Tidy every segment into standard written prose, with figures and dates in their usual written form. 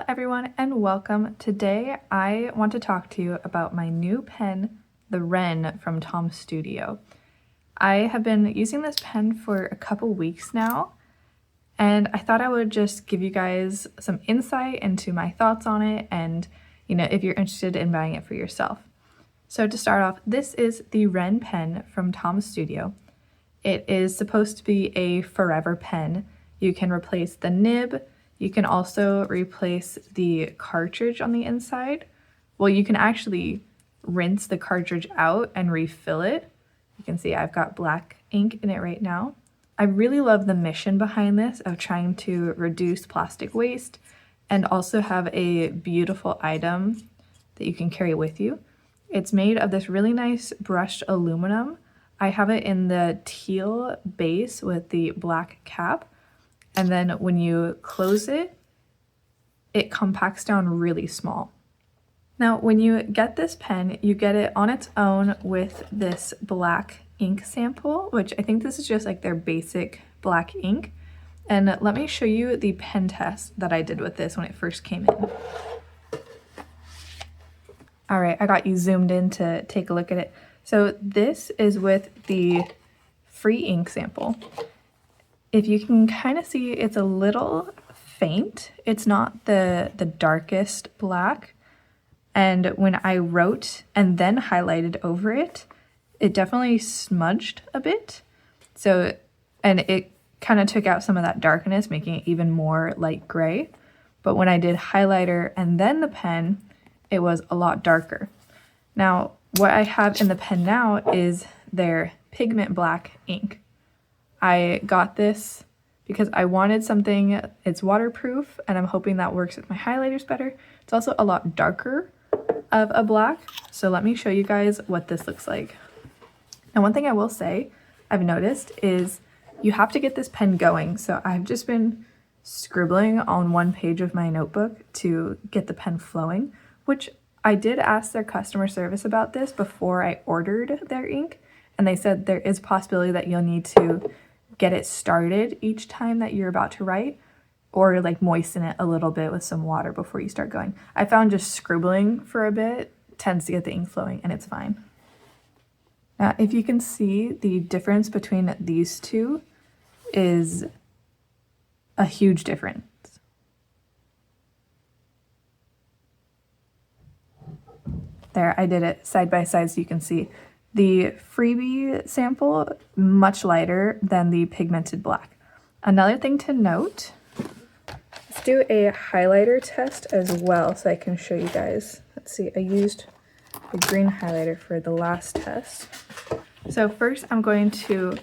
Hello everyone and welcome. Today I want to talk to you about my new pen, the Wren from Tom's Studio. I have been using this pen for a couple weeks now, and I thought I would just give you guys some insight into my thoughts on it and, if you're interested in buying it for yourself. So to start off, this is the Wren pen from Tom's Studio. It is supposed to be a forever pen. You can replace the nib. You can also replace the cartridge on the inside. Well, you can actually rinse the cartridge out and refill it. You can see I've got black ink in it right now. I really love the mission behind this of trying to reduce plastic waste and also have a beautiful item that you can carry with you. It's made of this really nice brushed aluminum. I have it in the teal base with the black cap. And then when you close it, it compacts down really small. Now, when you get this pen, you get it on its own with this black ink sample, which I think this is just like their basic black ink. And let me show you the pen test that I did with this when it first came in. All right, I got you zoomed in to take a look at it. So this is with the free ink sample. If you can kind of see, it's a little faint. It's not the darkest black. And when I wrote and then highlighted over it, it definitely smudged a bit. So, and it kind of took out some of that darkness, making it even more light gray. But when I did highlighter and then the pen, it was a lot darker. Now, what I have in the pen now is their Pigment Black Ink. I got this because I wanted something, it's waterproof, and I'm hoping that works with my highlighters better. It's also a lot darker of a black, so let me show you guys what this looks like. Now, one thing I will say I've noticed is you have to get this pen going, so I've just been scribbling on one page of my notebook to get the pen flowing, which I did ask their customer service about this before I ordered their ink, and they said there is a possibility that you'll need to get it started each time that you're about to write, or like moisten it a little bit with some water before you start going. I found just scribbling for a bit tends to get the ink flowing, and it's fine. Now, if you can see, the difference between these two is a huge difference. There, I did it side by side so you can see. The freebie sample, much lighter than the pigmented black. Another thing to note, let's do a highlighter test as well so I can show you guys. Let's see, I used a green highlighter for the last test. So first I'm going to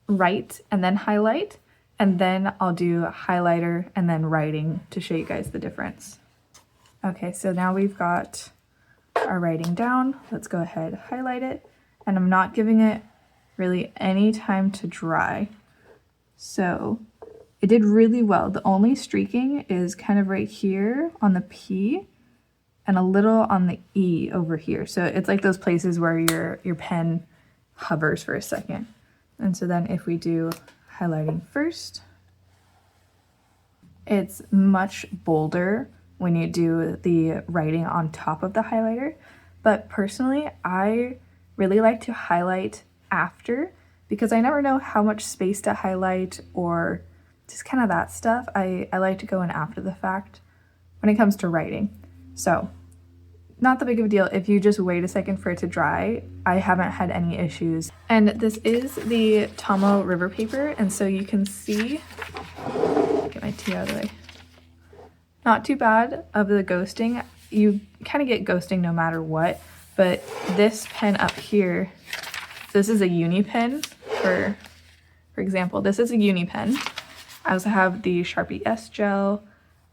write and then highlight, and then I'll do highlighter and then writing to show you guys the difference. Okay, so now we've got our writing down. Let's go ahead, highlight it, and I'm not giving it really any time to dry. So it did really well. The only streaking is kind of right here on the P and a little on the E over here. So it's like those places where your pen hovers for a second. And so then if we do highlighting first, it's much bolder when you do the writing on top of the highlighter. But personally, I really like to highlight after because I never know how much space to highlight or just kind of that stuff. I like to go in after the fact when it comes to writing. So not that big of a deal if you just wait a second for it to dry. I haven't had any issues. And this is the Tomo River paper, and so you can see, get my tea out of the way. Not too bad of the ghosting. You kind of get ghosting no matter what, but this pen up here, this is a uni pen for example, this is a uni pen. I also have the Sharpie S gel,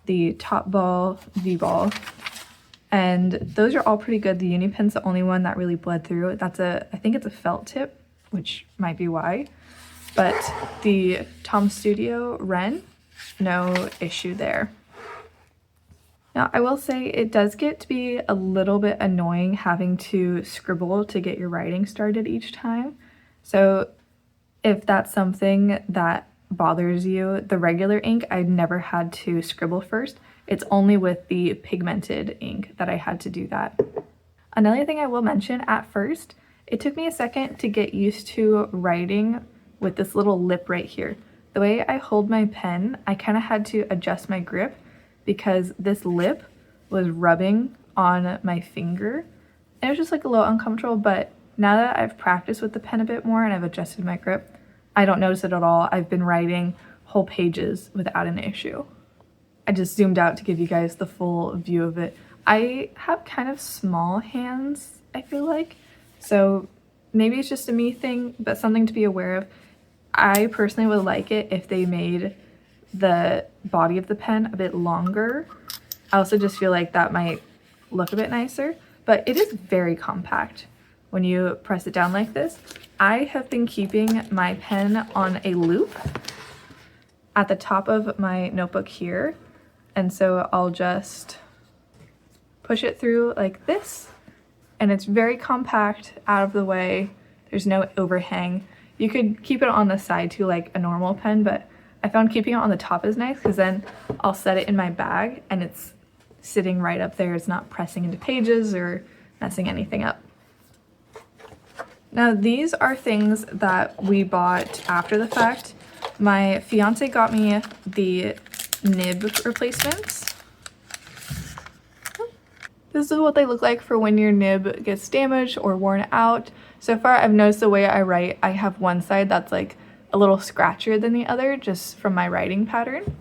the Top Ball, V-Ball, and those are all pretty good. The uni pen's the only one that really bled through. I think it's a felt tip, which might be why, but the Tom Studio Wren, no issue there. Now, I will say it does get to be a little bit annoying having to scribble to get your writing started each time. So if that's something that bothers you, the regular ink, I've never had to scribble first. It's only with the pigmented ink that I had to do that. Another thing I will mention, at first, it took me a second to get used to writing with this little lip right here. The way I hold my pen, I kind of had to adjust my grip because this lip was rubbing on my finger. It was just like a little uncomfortable, but now that I've practiced with the pen a bit more and I've adjusted my grip, I don't notice it at all. I've been writing whole pages without an issue. I just zoomed out to give you guys the full view of it. I have kind of small hands, I feel like, so maybe it's just a me thing, but something to be aware of. I personally would like it if they made the body of the pen a bit longer. I also just feel like that might look a bit nicer, but it is very compact when you press it down like this. I have been keeping my pen on a loop at the top of my notebook here, and so I'll just push it through like this, and it's very compact, out of the way. There's no overhang. You could keep it on the side too, like a normal pen, but I found keeping it on the top is nice because then I'll set it in my bag and it's sitting right up there. It's not pressing into pages or messing anything up. Now these are things that we bought after the fact. My fiance got me the nib replacements. This is what they look like for when your nib gets damaged or worn out. So far, I've noticed the way I write, I have one side that's like a little scratchier than the other just from my writing pattern.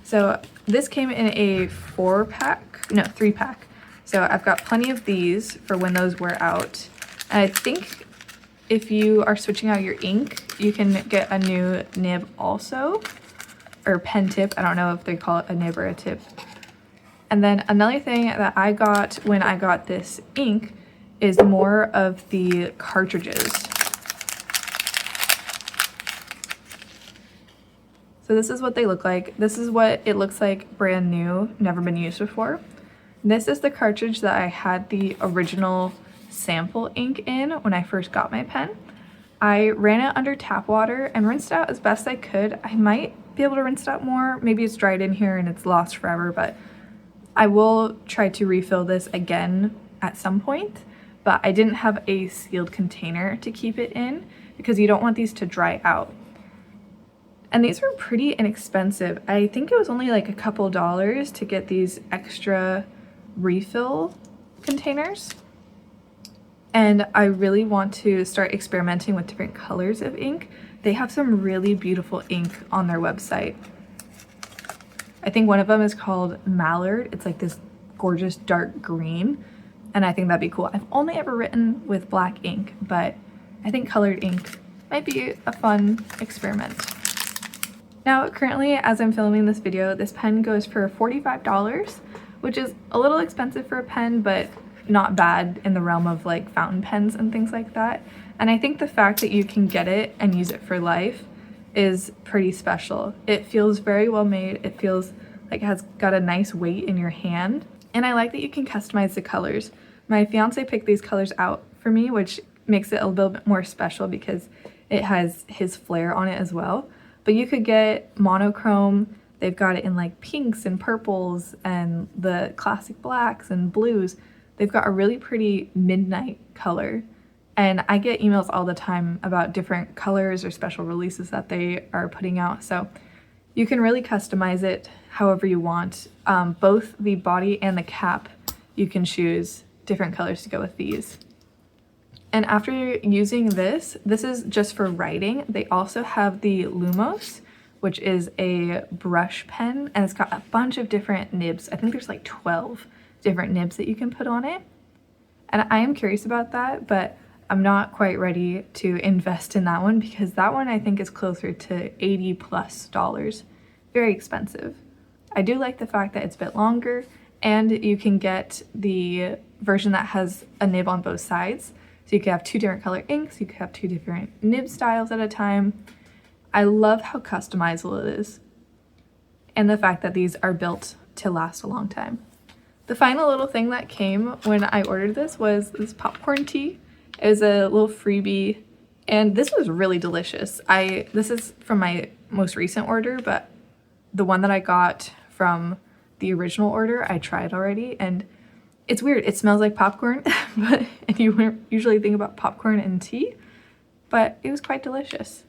So this came in a 3-pack. So I've got plenty of these for when those wear out. And I think if you are switching out your ink, you can get a new nib also, or pen tip. I don't know if they call it a nib or a tip. And then another thing that I got when I got this ink is more of the cartridges. So this is what they look like. This is what it looks like brand new, never been used before. This is the cartridge that I had the original sample ink in when I first got my pen. I ran it under tap water and rinsed it out as best I could. I might be able to rinse it out more. Maybe it's dried in here and it's lost forever, but I will try to refill this again at some point, but I didn't have a sealed container to keep it in because you don't want these to dry out. And these were pretty inexpensive. I think it was only like a couple dollars to get these extra refill containers. And I really want to start experimenting with different colors of ink. They have some really beautiful ink on their website. I think one of them is called Mallard. It's like this gorgeous dark green, and I think that'd be cool. I've only ever written with black ink, but I think colored ink might be a fun experiment. Now, currently, as I'm filming this video, this pen goes for $45, which is a little expensive for a pen, but not bad in the realm of like fountain pens and things like that. And I think the fact that you can get it and use it for life is pretty special. It feels very well made. It feels like it has got a nice weight in your hand. And I like that you can customize the colors. My fiance picked these colors out for me, which makes it a little bit more special because it has his flair on it as well. But you could get monochrome. They've got it in like pinks and purples and the classic blacks and blues. They've got a really pretty midnight color. And I get emails all the time about different colors or special releases that they are putting out. So you can really customize it however you want. Both the body and the cap, you can choose different colors to go with these. And after using this is just for writing. They also have the Lumos, which is a brush pen, and it's got a bunch of different nibs. I think there's like 12 different nibs that you can put on it. And I am curious about that, but I'm not quite ready to invest in that one because that one I think is closer to $80+. Very expensive. I do like the fact that it's a bit longer, and you can get the version that has a nib on both sides. So you can have 2 different color inks, you can have 2 different nib styles at a time. I love how customizable it is, and the fact that these are built to last a long time. The final little thing that came when I ordered this was this popcorn tea. It was a little freebie, and this was really delicious. This is from my most recent order, but the one that I got from the original order I tried already, and it's weird. It smells like popcorn, but and you wouldn't usually think about popcorn and tea, but it was quite delicious.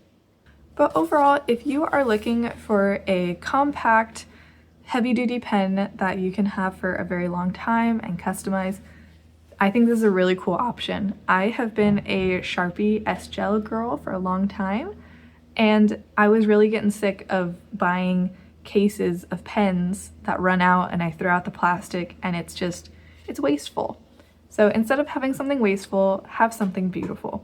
But overall, if you are looking for a compact, heavy-duty pen that you can have for a very long time and customize, I think this is a really cool option. I have been a Sharpie S-Gel girl for a long time, and I was really getting sick of buying cases of pens that run out and I throw out the plastic, and it's wasteful. So instead of having something wasteful, have something beautiful.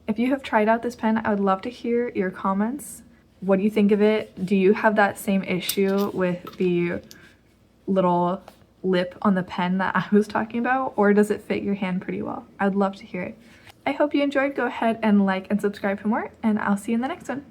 If you have tried out this pen, I would love to hear your comments. What do you think of it? Do you have that same issue with the little lip on the pen that I was talking about, or does it fit your hand pretty well? I would love to hear it. I hope you enjoyed. Go ahead and like and subscribe for more, and I'll see you in the next one.